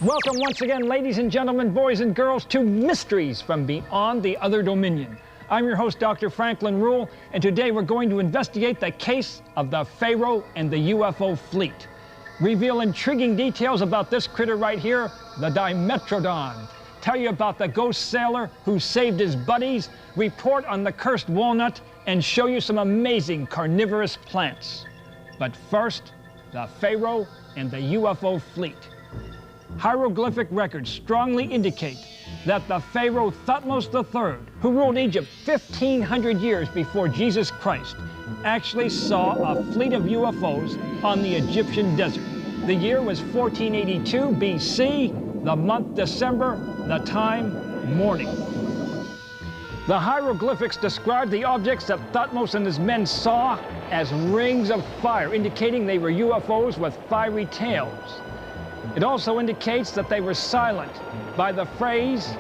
Welcome once again, ladies and gentlemen, boys and girls, to Mysteries from Beyond the Other Dominion. I'm your host, Dr. Franklin Rule, and today we're going to investigate the case of the Pharaoh and the UFO fleet. Reveal intriguing details about this critter right here, the Dimetrodon. Tell you about the ghost sailor who saved his buddies, report on the cursed walnut, and show you some amazing carnivorous plants. But first, the Pharaoh and the UFO fleet. Hieroglyphic records strongly indicate that the Pharaoh Thutmose III, who ruled Egypt 1,500 years before Jesus Christ, actually saw a fleet of UFOs on the Egyptian desert. The year was 1482 BC, the month December, the time morning. The hieroglyphics describe the objects that Thutmose and his men saw as rings of fire, indicating they were UFOs with fiery tails. It also indicates that they were silent by the phrase,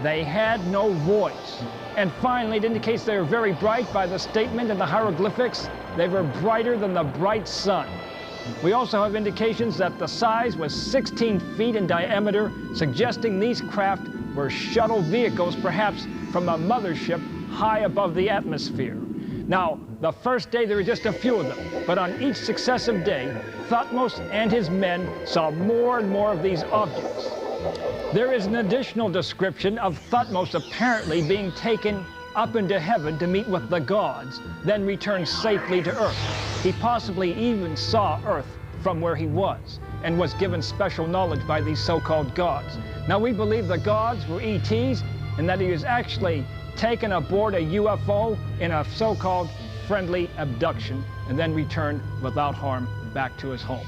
"they had no voice." And finally, it indicates they were very bright by the statement in the hieroglyphics, "they were brighter than the bright sun." We also have indications that the size was 16 feet in diameter, suggesting these craft were shuttle vehicles, perhaps from a mothership high above the atmosphere. Now, the first day there were just a few of them, but on each successive day, Thutmose and his men saw more and more of these objects. There is an additional description of Thutmose apparently being taken up into heaven to meet with the gods, then return safely to Earth. He possibly even saw Earth from where he was and was given special knowledge by these so-called gods. Now, we believe the gods were ETs and that he was actually taken aboard a UFO in a so-called friendly abduction and then returned without harm back to his home.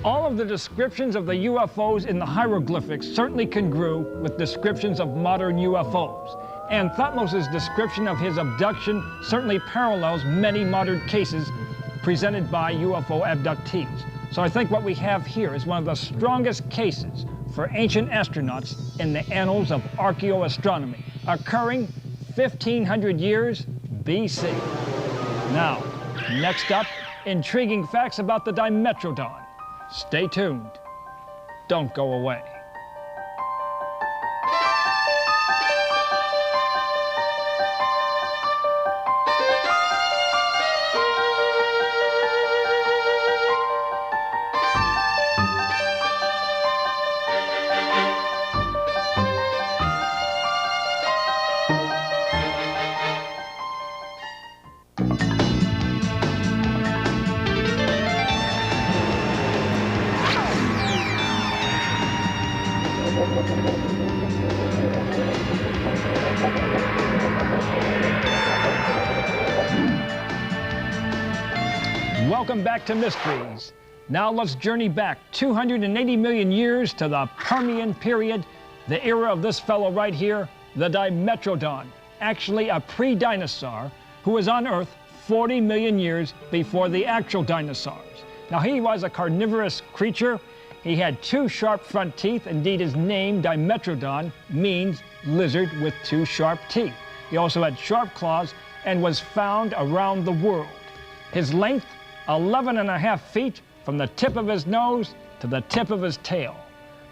All of the descriptions of the UFOs in the hieroglyphics certainly congrued with descriptions of modern UFOs. And Thutmose's description of his abduction certainly parallels many modern cases presented by UFO abductees. So I think what we have here is one of the strongest cases for ancient astronauts in the annals of archaeoastronomy, occurring 1,500 years BC. Now, next up, intriguing facts about the Dimetrodon. Stay tuned. Don't go away. Welcome back to Mysteries. Now let's journey back 280 million years to the Permian period, the era of this fellow right here, the Dimetrodon, actually a pre-dinosaur who was on Earth 40 million years before the actual dinosaurs. Now, he was a carnivorous creature. He had two sharp front teeth. Indeed, his name, Dimetrodon, means lizard with two sharp teeth. He also had sharp claws and was found around the world. His length, 11.5 feet from the tip of his nose to the tip of his tail.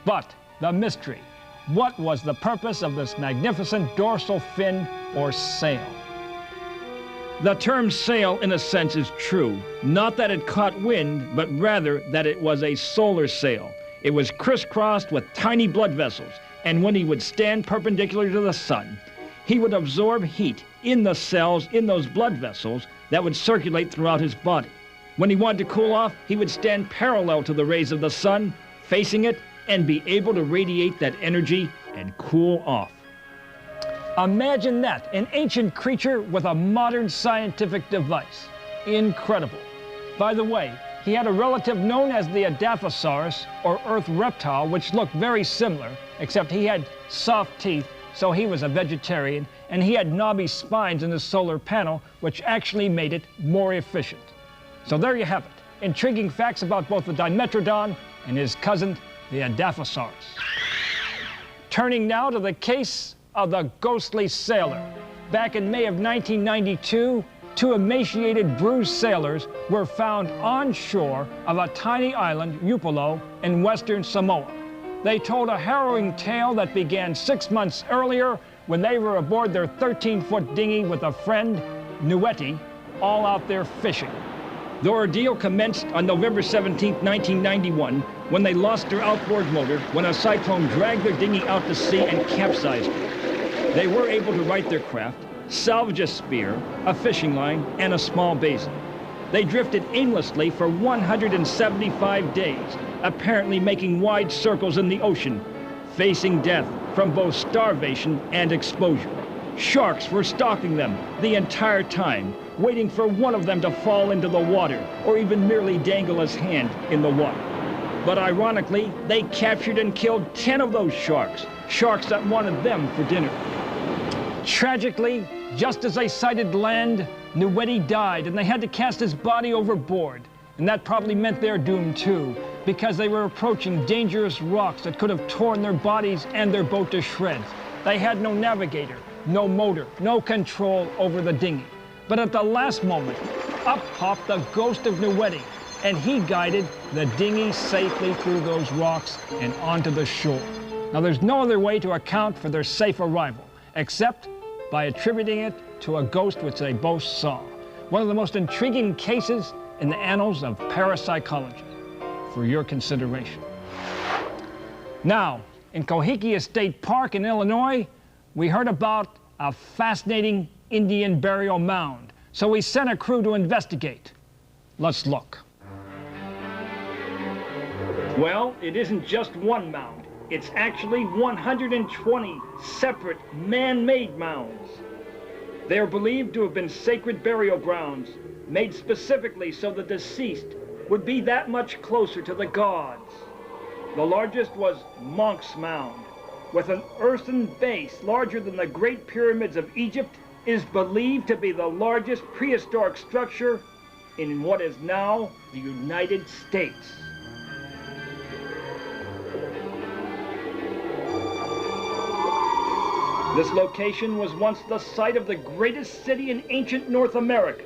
But the mystery, what was the purpose of this magnificent dorsal fin or sail? The term sail, in a sense, is true. Not that it caught wind, but rather that it was a solar sail. It was crisscrossed with tiny blood vessels, and when he would stand perpendicular to the sun, he would absorb heat in the cells in those blood vessels that would circulate throughout his body. When he wanted to cool off, he would stand parallel to the rays of the sun, facing it, and be able to radiate that energy and cool off. Imagine that, an ancient creature with a modern scientific device. Incredible. By the way, he had a relative known as the Adaphosaurus, or earth reptile, which looked very similar, except he had soft teeth, so he was a vegetarian, and he had knobby spines in his solar panel, which actually made it more efficient. So there you have it, intriguing facts about both the Dimetrodon and his cousin, the Adaphosaurus. Turning now to the case of the ghostly sailor. Back in May of 1992, two emaciated, bruised sailors were found on shore of a tiny island, Upolu, in western Samoa. They told a harrowing tale that began 6 months earlier when they were aboard their 13-foot dinghy with a friend, Nuetti, all out there fishing. The ordeal commenced on November 17, 1991, when they lost their outboard motor when a cyclone dragged their dinghy out to sea and capsized it. They were able to right their craft, salvage a spear, a fishing line, and a small basin. They drifted aimlessly for 175 days, apparently making wide circles in the ocean, facing death from both starvation and exposure. Sharks were stalking them the entire time, waiting for one of them to fall into the water or even merely dangle his hand in the water. But ironically, they captured and killed 10 of those sharks that wanted them for dinner. Tragically, just as they sighted land, Nuetti died and they had to cast his body overboard. And that probably meant their doom too, because they were approaching dangerous rocks that could have torn their bodies and their boat to shreds. They had no navigator, no motor, no control over the dinghy. But at the last moment, up popped the ghost of Nuetti, and he guided the dinghy safely through those rocks and onto the shore. Now, there's no other way to account for their safe arrival, except by attributing it to a ghost which they both saw. One of the most intriguing cases in the annals of parapsychology, for your consideration. Now, in Cohiquia State Park in Illinois, we heard about a fascinating Indian burial mound, so we sent a crew to investigate. Let's look. Well, it isn't just one mound. It's actually 120 separate man-made mounds. They are believed to have been sacred burial grounds, made specifically so the deceased would be that much closer to the gods. The largest was Monk's Mound, with an earthen base larger than the Great Pyramids of Egypt, is believed to be the largest prehistoric structure in what is now the United States. This location was once the site of the greatest city in ancient North America.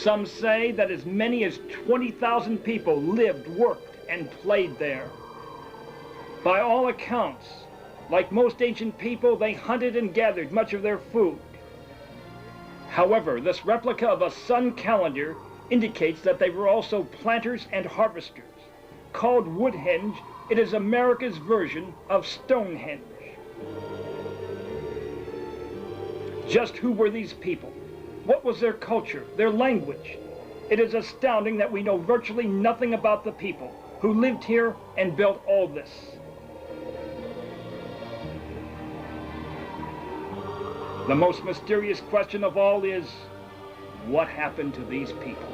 Some say that as many as 20,000 people lived, worked, and played there. By all accounts, like most ancient people, they hunted and gathered much of their food. However, this replica of a sun calendar indicates that they were also planters and harvesters. Called Woodhenge, it is America's version of Stonehenge. Just who were these people? What was their culture, their language? It is astounding that we know virtually nothing about the people who lived here and built all this. The most mysterious question of all is, what happened to these people?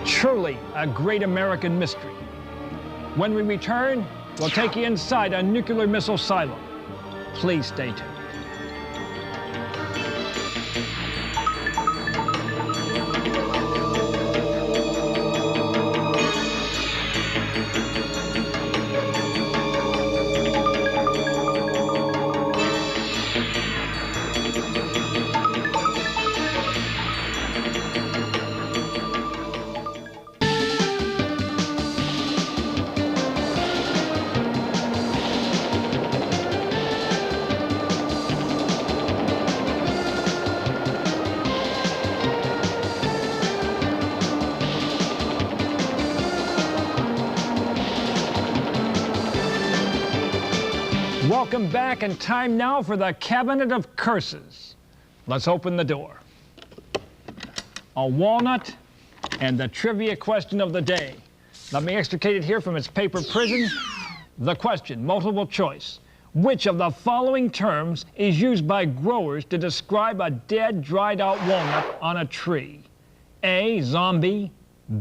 Truly a great American mystery. When we return, we'll take you inside a nuclear missile silo. Please stay tuned. Welcome back, and time now for the Cabinet of Curses. Let's open the door. A walnut and the trivia question of the day. Let me extricate it here from its paper prison. The question, multiple choice. Which of the following terms is used by growers to describe a dead, dried out walnut on a tree? A, zombie,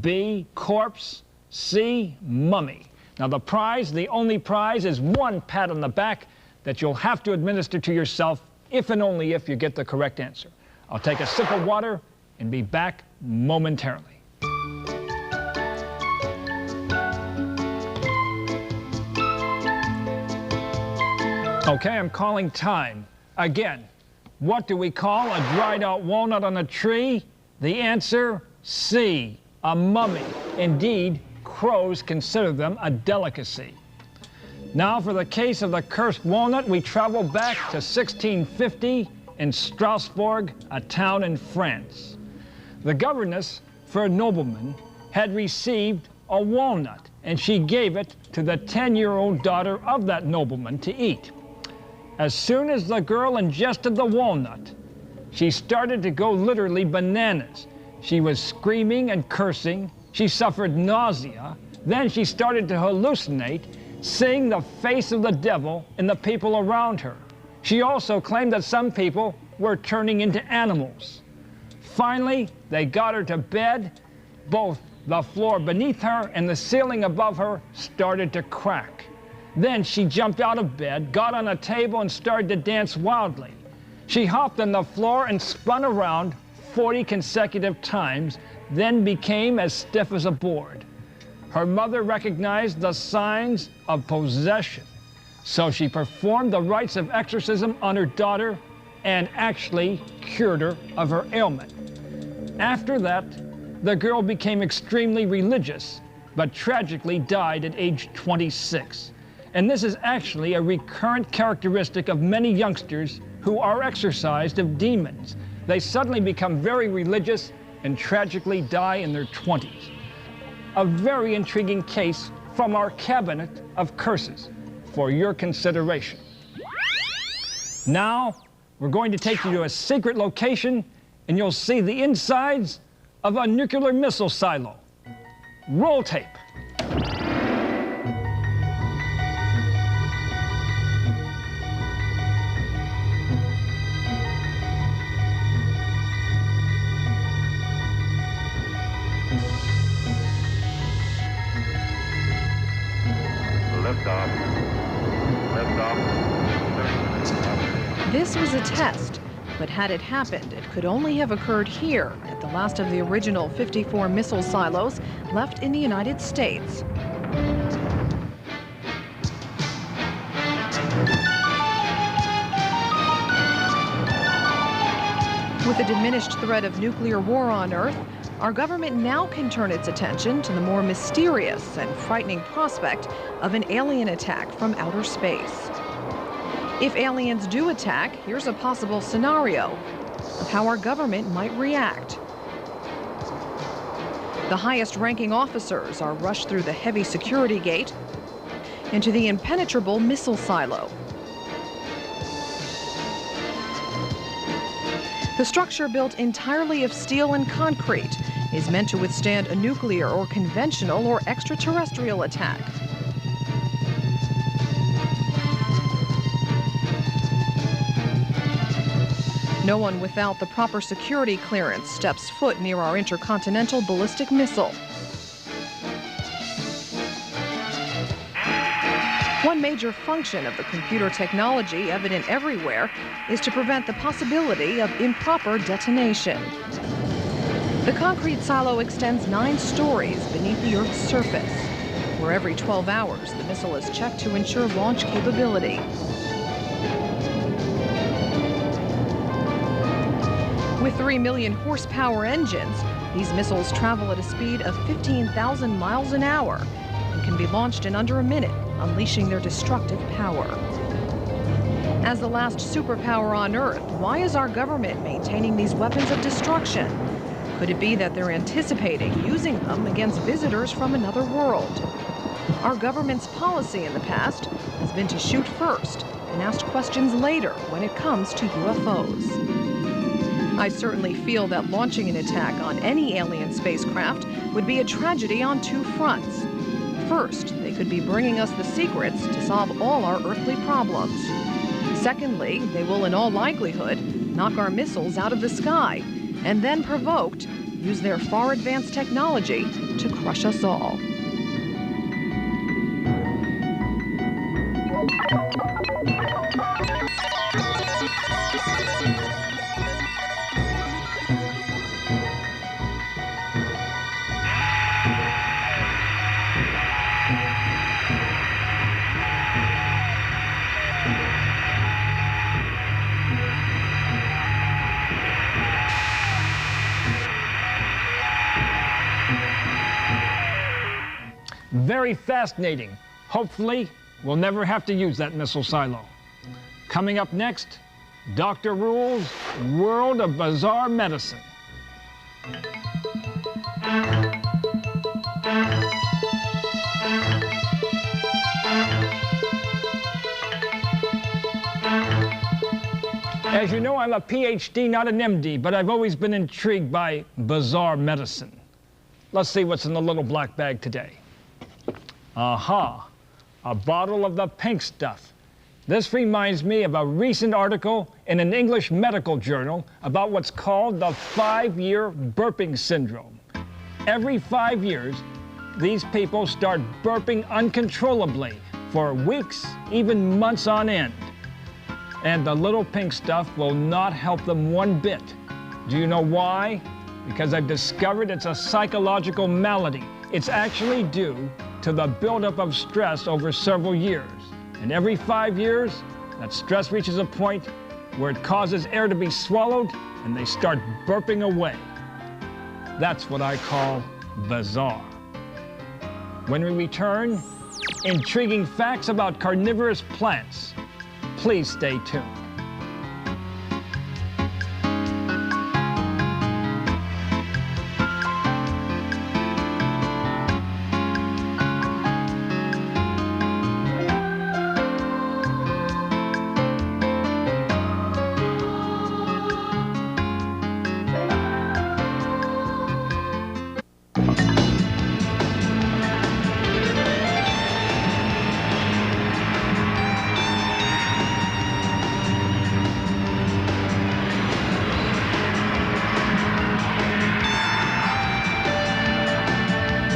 B, corpse, C, mummy. Now the prize, the only prize, is one pat on the back that you'll have to administer to yourself if and only if you get the correct answer. I'll take a sip of water and be back momentarily. Okay, I'm calling time. Again, what do we call a dried out walnut on a tree? The answer, C, a mummy. Indeed, crows consider them a delicacy. Now for the case of the cursed walnut, we travel back to 1650 in Strasbourg, a town in France. The governess for a nobleman had received a walnut, and she gave it to the 10-year-old daughter of that nobleman to eat. As soon as the girl ingested the walnut, she started to go literally bananas. She was screaming and cursing. She suffered nausea. Then she started to hallucinate, seeing the face of the devil in the people around her. She also claimed that some people were turning into animals. Finally, they got her to bed. Both the floor beneath her and the ceiling above her started to crack. Then she jumped out of bed, got on a table, and started to dance wildly. She hopped on the floor and spun around 40 consecutive times, then became as stiff as a board. Her mother recognized the signs of possession, so she performed the rites of exorcism on her daughter and actually cured her of her ailment. After that, the girl became extremely religious, but tragically died at age 26. And this is actually a recurrent characteristic of many youngsters who are exorcised of demons. They suddenly become very religious and tragically die in their 20s. A very intriguing case from our cabinet of curses for your consideration. Now, we're going to take you to a secret location, and you'll see the insides of a nuclear missile silo. Roll tape. This was a test, but had it happened, it could only have occurred here at the last of the original 54 missile silos left in the United States. With a diminished threat of nuclear war on Earth, our government now can turn its attention to the more mysterious and frightening prospect of an alien attack from outer space. If aliens do attack, here's a possible scenario of how our government might react. The highest-ranking officers are rushed through the heavy security gate into the impenetrable missile silo. The structure, built entirely of steel and concrete, is meant to withstand a nuclear or conventional or extraterrestrial attack. No one without the proper security clearance steps foot near our intercontinental ballistic missile. One major function of the computer technology, evident everywhere, is to prevent the possibility of improper detonation. The concrete silo extends 9 stories beneath the Earth's surface, where every 12 hours the missile is checked to ensure launch capability. With 3 million horsepower engines, these missiles travel at a speed of 15,000 miles an hour and can be launched in under a minute, unleashing their destructive power. As the last superpower on Earth, why is our government maintaining these weapons of destruction? Could it be that they're anticipating using them against visitors from another world? Our government's policy in the past has been to shoot first and ask questions later when it comes to UFOs. I certainly feel that launching an attack on any alien spacecraft would be a tragedy on 2 fronts. First, they could be bringing us the secrets to solve all our earthly problems. Secondly, they will in all likelihood knock our missiles out of the sky and then, provoked, use their far advanced technology to crush us all. Very fascinating. Hopefully, we'll never have to use that missile silo. Coming up next, Dr. Rule's World of Bizarre Medicine. As you know, I'm a PhD, not an MD, but I've always been intrigued by bizarre medicine. Let's see what's in the little black bag today. Aha, a bottle of the pink stuff. This reminds me of a recent article in an English medical journal about what's called the 5-year burping syndrome. Every 5 years, these people start burping uncontrollably for weeks, even months on end. And the little pink stuff will not help them one bit. Do you know why? Because I've discovered it's a psychological malady. It's actually due to the buildup of stress over several years. And every 5 years, that stress reaches a point where it causes air to be swallowed and they start burping away. That's what I call bizarre. When we return, intriguing facts about carnivorous plants. Please stay tuned.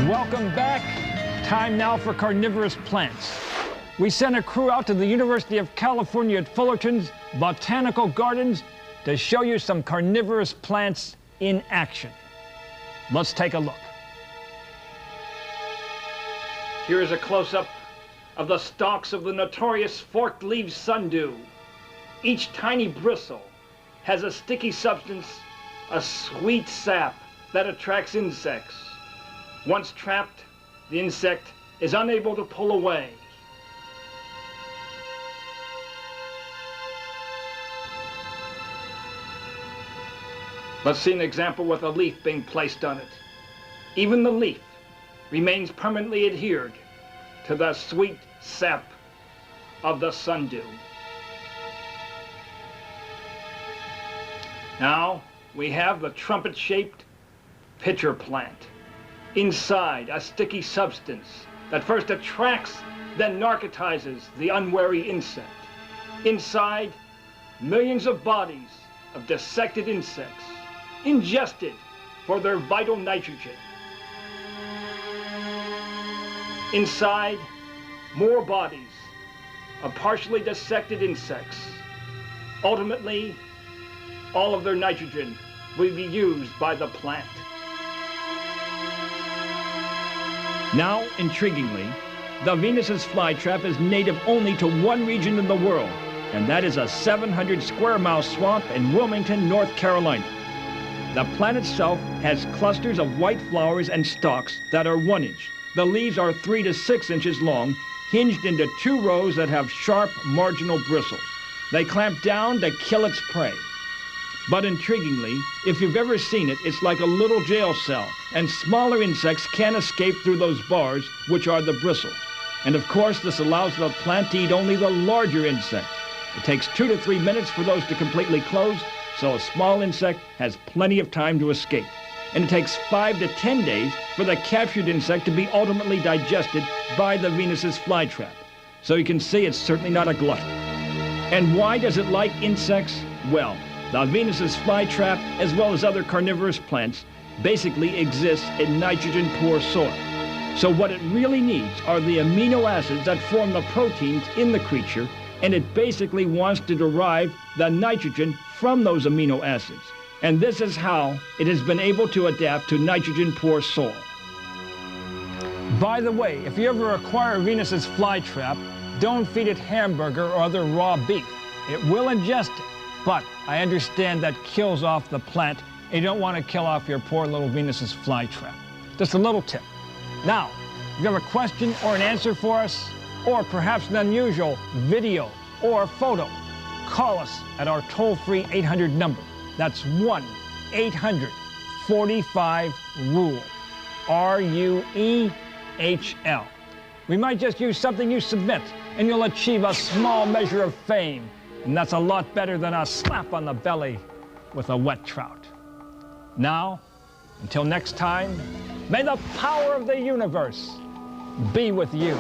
Welcome back. Time now for carnivorous plants. We sent a crew out to the University of California at Fullerton's Botanical Gardens to show you some carnivorous plants in action. Let's take a look. Here is a close-up of the stalks of the notorious forked-leaved sundew. Each tiny bristle has a sticky substance, a sweet sap that attracts insects. Once trapped, the insect is unable to pull away. Let's see an example with a leaf being placed on it. Even the leaf remains permanently adhered to the sweet sap of the sundew. Now we have the trumpet-shaped pitcher plant. Inside, a sticky substance that first attracts, then narcotizes the unwary insect. Inside, millions of bodies of dissected insects, ingested for their vital nitrogen. Inside, more bodies of partially dissected insects. Ultimately, all of their nitrogen will be used by the plant. Now, intriguingly, the Venus's flytrap is native only to one region in the world, and that is a 700 square mile swamp in Wilmington, North Carolina. The plant itself has clusters of white flowers and stalks that are 1 inch. The leaves are 3 to 6 inches long, hinged into 2 rows that have sharp marginal bristles. They clamp down to kill its prey. But intriguingly, if you've ever seen it, it's like a little jail cell, and smaller insects can't escape through those bars, which are the bristles. And of course, this allows the plant to eat only the larger insects. It takes 2 to 3 minutes for those to completely close, so a small insect has plenty of time to escape. And it takes 5 to 10 days for the captured insect to be ultimately digested by the Venus's flytrap. So you can see it's certainly not a glutton. And why does it like insects? Well, the Venus's flytrap, as well as other carnivorous plants, basically exists in nitrogen-poor soil. So what it really needs are the amino acids that form the proteins in the creature, and it basically wants to derive the nitrogen from those amino acids. And this is how it has been able to adapt to nitrogen-poor soil. By the way, if you ever acquire Venus's flytrap, don't feed it hamburger or other raw beef. It will ingest it. But I understand that kills off the plant, and you don't want to kill off your poor little Venus's flytrap. Just a little tip. Now, If you have a question or an answer for us, or perhaps an unusual video or photo, call us at our toll-free 800 number. That's 1-800-45-RULE, RUEHL. We might just use something you submit, and you'll achieve a small measure of fame. And that's a lot better than a slap on the belly with a wet trout. Now, until next time, may the power of the universe be with you.